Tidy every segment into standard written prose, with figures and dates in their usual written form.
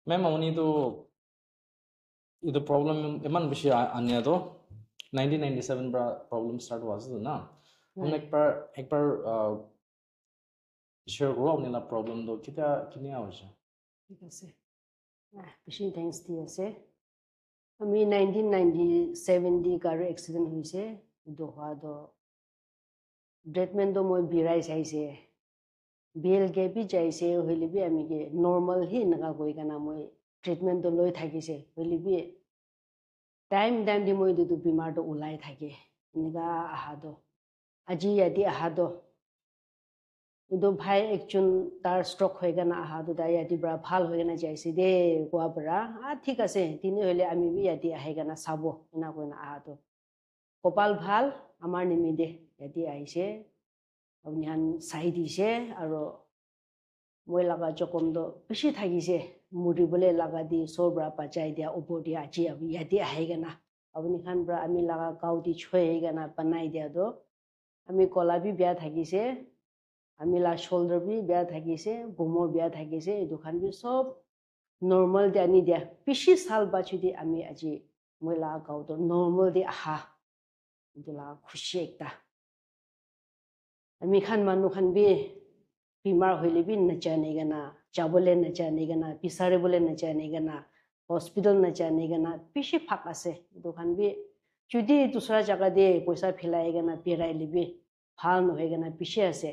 Ma'am, only to the problem eman bishi anya to 1997 problem start was na. Hum ek par share karo apne la problem do kitni आवश्यक. ঠিক আছে বেশি thanks দি আছে আমি 1997 দি কার accident হইছে দোহা দো treatment দো মই বিরাই চাইছে বিএল কে বি চাইছে হইলি বি আমি কে নরমাল হি নগা কই কানা মই ট্রিটমেন্ট দো লই থাকিছে হইলি বি টাইম দি মই দুটো বিমার দো উলাই থাকে নিগা আহা দো আজি ইয়াদি আহা দো ইদো ভাই একজন তার স্ট্রোক হয়ে গেনা আহা দো দাই ইয়াদি ব্রা ভাল হয়ে গেনা যাইছে দে কোয়া ব্রা ঠিক আছে তিনি হইলে আমি বি ইয়াদি আহে গেনা সাবো না কইনা আহা দো কপাল ভাল আমার নিমিদে ইয়াদি আইছে আপনি হান চাই দিছে আৰু মই লাগা জকম দো বেশি থাকিছে মুৰিবলে লাগা দি সবরা পাচাই দিয়া ওপর দিয়া আজি আমি ইয়াদি আহে গেনা আপনি খান ব্রা আমি লাগা গাও দি ছয় গেনা বানাই দিয়া দো আমি কলা বি বিয়া থাকিছে আমি লা শোল্ডার বি বিয়া থাকিছে গোমর বিয়া থাকিছে এই দুখান বি সব নরমাল দি আনি দিয়া বেশি সাল বাছি দি আমি আজি মই লাগা গাও দো নরমাল দি আহা ইদুলা খুশি একটা আমি খান মানু খান বি বিমার হইলে বি নচানে গেনা যাবলে নচানে গেনা পিসারে বলে নচানে গেনা হসপিটাল নচানে গেনা বেশি ফাঁক আছে দোকান বি যদি দুসরা জায়গা দিয়ে পয়সা ফেলাই গেনা পেরাই লিবি ভাল নহয় গেনা পিছে আছে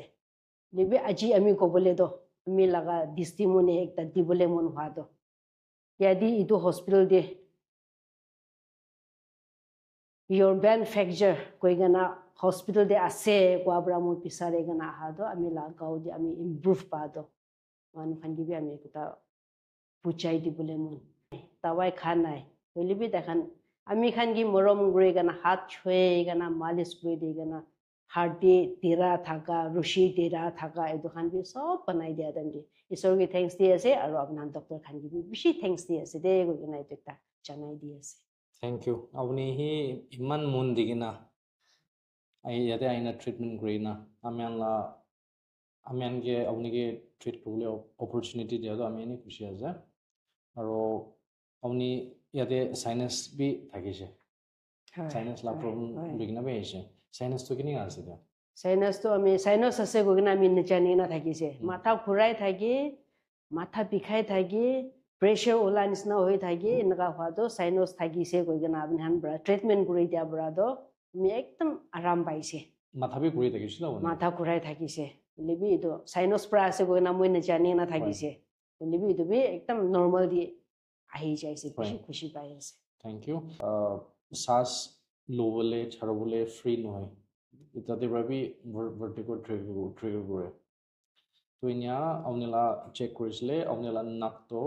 লিবি আজি আমি কবলে দো আমি লাগা দৃষ্টি মনে একটা দিবলে মন হওয়া দো ইয়াদি ইটো হসপিটাল দিয়ে your band fracture koi gana hospital de ase kwa bra mo pisare gana ha do ami la gau di ami improve pa do man khan gi bi ami kuta puchai di bole mon tawai khan nai holi bi dakhan ami khan gi morom gre gana hat chhoe gana malish koi de gana hardi tira thaka rushi tira thaka edu khan bi sob banai dia dan di isor gi thanks di ase aru apnan doctor khan gi bi bishi thanks di ase de go gana eta janai di ase Thank you. Avni hi iman mun digina. Ai yate aina treatment grina. Amyan ke avni ke treat kule opportunity dia to amyani khushi ase. Aro avni yate sinus bi thakise. Sinus la problem bigina be ase. Sinus to kini ase dia. Sinus to আমি sinus আছে গগনা আমি নজানি না থাকিছে মাথা ঘুরাই থাকি মাথা বিখাই থাকি প্রেসার ওলা নিসনা হই থাকি এনেকা হওয়া তো সাইনাস থাকিছে গগনা আপনি হান ব্রা ট্রিটমেন্ট করে দিয়া ব্রা তো আমি একদম আরাম পাইছে মাথা বি ঘুরাই থাকিছিল মাথা ঘুরাই থাকিছে লিবি তো সাইনাস প্রা আছে গগনা মই নজানি না থাকিছে লিবি তো বি একদম নরমাল দি আহি যাইছে খুশি খুশি পাই আছে থ্যাংক ইউ শ্বাস লবলে ছাড়বলে ফ্রি নহয় ইতাতে ভাবি ভার্টিগো ট্রিগার করে তো ইনিয়া আউনেলা চেক করেছিলে আউনেলা নাক তো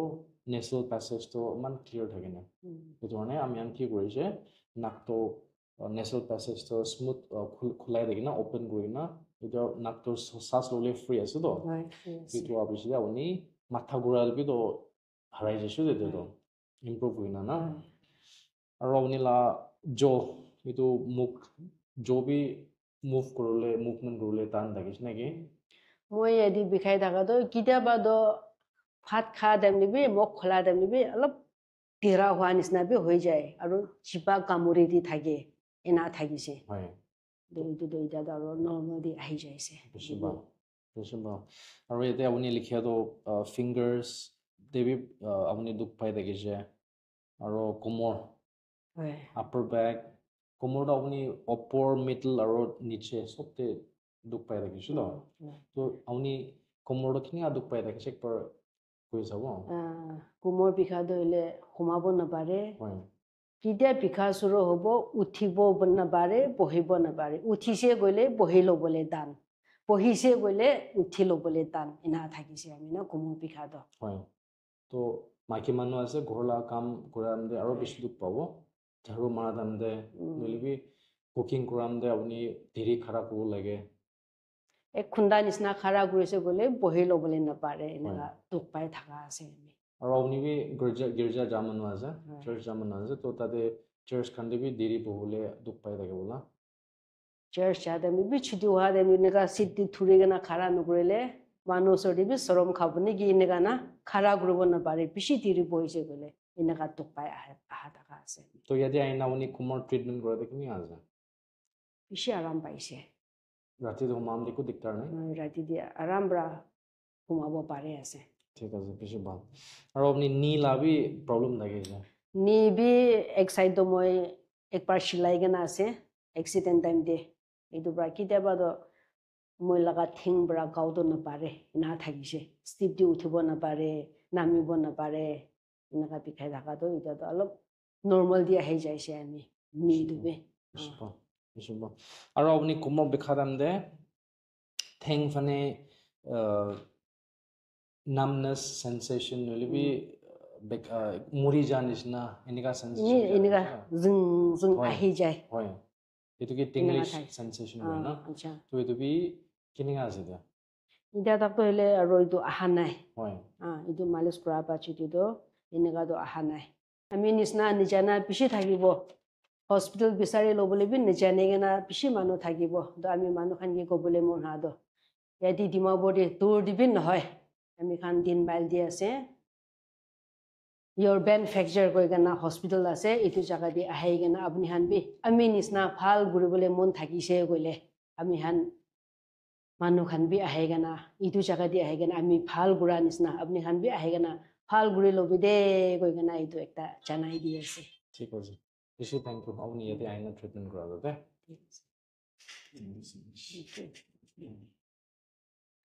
নেসেল প্যাসেজ তো মান ক্লিয়ার থাকে না এই ধরনের আমি কি করেছে নাক তো নেসেল প্যাসেজ তো স্মুথ খোলাই দেখি না ওপেন করি না এটা নাক তো শ্বাস ললে ফ্রি আছে তো কিন্তু অবশ্যই আপনি মাথা ঘুরালবি তো হারাই যাইছো যেতে তো ইমপ্রুভ করি না না আৰু আপুনিলা জো এইটো মুখ জো বি মুভ কৰিলে মুভমেণ্ট কৰিলে টান থাকিছে নেকি মই এদি বিখাই থাকা তো কেতিয়াবা তো ভাত খা দাম নিবি মুখ খোলা দাম নিবি অলপ টিৰা হোৱা নিচিনা বি হৈ যায় আৰু চিপা কামুৰি দি থাকে এনা থাকিছে হয় এইটো দুইটা আৰু নৰ্মেল দি আহি যাইছে আৰু ইয়াতে আপুনি লিখিয়াটো ফিংগাৰ্ছ দেবি আপুনি দুখ পাই থাকিছে আৰু কোমৰ আপাৰ বেক কোমৰটো আপুনি ওপৰ মিডল আৰু নিচে সবতে দুখ পাই থাকিছে ন তো আপুনি কোমৰটো কিনি দুখ পাই থাকিছে একবাৰ কৈ চাব কোমৰ বিষা ধৰিলে সোমাব নাপাৰে কেতিয়া বিষা চুৰু হ'ব উঠিব নাপাৰে বহিব নাপাৰে উঠিছে গ'লে বহি ল'বলৈ টান বহিছে গ'লে উঠি ল'বলৈ টান এনা থাকিছে আমি ন কোমৰ বিষাটো হয় তো মাইকী মানুহ আছে ঘৰলা কাম কৰামতে আৰু বেছি দুখ পাব ঝাৰু মাৰা দামতে নলিবি কুকিং কৰামতে আপুনি ধীৰে খাৰা কৰিব লাগে এক খুন্দা নিচিনা খাৰা কৰিছে গ'লে বহি ল'বলৈ নাপাৰে এনেকা দুখ পাই থকা আছে আমি আৰু আপুনি বি গিৰ্জা যা মানুহ আছে চাৰ্চ যা মানুহ আছে তো তাতে চাৰ্চ খান্দি বি দেৰি বহলে দুখ পাই থাকে বোলা চাৰ্চ যাতে আমি বি ছুটি হোৱা এনেকা চিট দি থুৰি কেনে খাৰা নকৰিলে manu sori bi sorom khabuni gi inega na khara grubo na pare bishi tiri boise gole inega tukpai aha taka ase তো ইয়াতে আইনা উনি কুমার ট্রিটমেন্ট করে দেখি আছে bishi aram paise রাতে তো মাম দেখো দিকতার নাই rati dia aram bra humabo pare ase ঠিক আছে বেশি ভালো আর আপনি নি লাভি প্রবলেম থাকে ni bi ek side do moi ekbar shilai gena ase accident time de edu bra kite ba do moi laga thing bra gaudo na pare na thagise step di uthibo na pare namibo na pare inaka bikhai thaka do ita do alop normal dia hai jaise ami ni dube বেশি আর আপনি কুমার বিখাদাম দে thing ফানে numbness sensation nolibi muri janis na inika sensation inika zung zung ahi jai hoy etu ki tinglish sensation hoy na acha to etu bi kininga ase da ida tak to hele aro itu aha nai hoy itu malish kura pa chiti do inika do aha nai ami nisna nijana bishi thakibo hospital bisari lobole bi nijane gena bishi manu thakibo do ami manu khan gi gobole mon ha do yadi dimabode dur dibin hoy ami khan din bail di ase your band fracture koi gana hospital ase itu jaga di ahai gana apni han bi ami nisna phal guribole mon thakise goile ami han manu khan bi ahai gana itu jaga di ahai gana ami phal gura nisna apni han bi ahai gana phal guri lobi de koi gana itu ekta janai di ase ঠিক আছে বেশি thank U আপনি এতে আইনা treatment করা যাবে